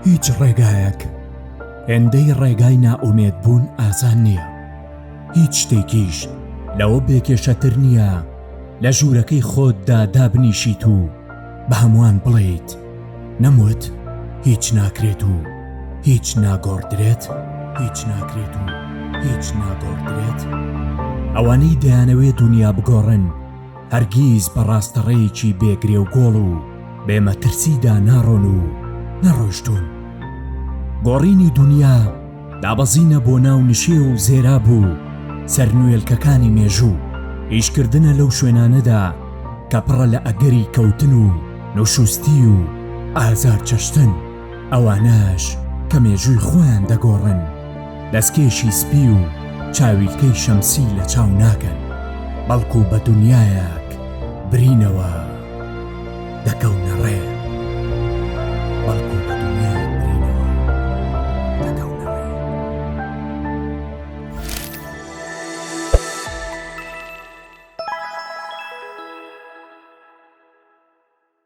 هیچ ڕێگایەک هێندەی ڕێگای نائومێد بوون ئاسان نییە. هیچ شتێکیش لەوە بێکێشەتر نییە لە ژوورەکەی خۆتدا دابنیشیت و بە هەمووان بڵێیت نەموت هیچ ناکرێت و هیچ ناگۆڕدرێت، هیچ ناکرێت و هیچ ناگۆڕدرێت. ئەوانەی دەیانەوێت دنیا بگۆڕن هەرگیز بە ڕاستەڕێیەکی بێگرێ و گۆڵ و بێمەترسیدا ناڕۆن و نەڕۆیشتون. گۆڕینی دنیا دابەزینە بۆ ناو نشێ و زێرا بوو سەرنوێلکەکانی مێژوو، ئیشکردنە لەو شوێنانەدا کە پڕە لە ئەگەری کەوتن و نوشوستی و ئازار چەشتن. ئەوانەش کە مێژووی خۆیان دەگۆڕن دەستکێشی سپی و چاویلکەی شەمسی لە چاو ناکەن، بەڵکو بە دنیایەک برینەوە دەکەونە ڕێ.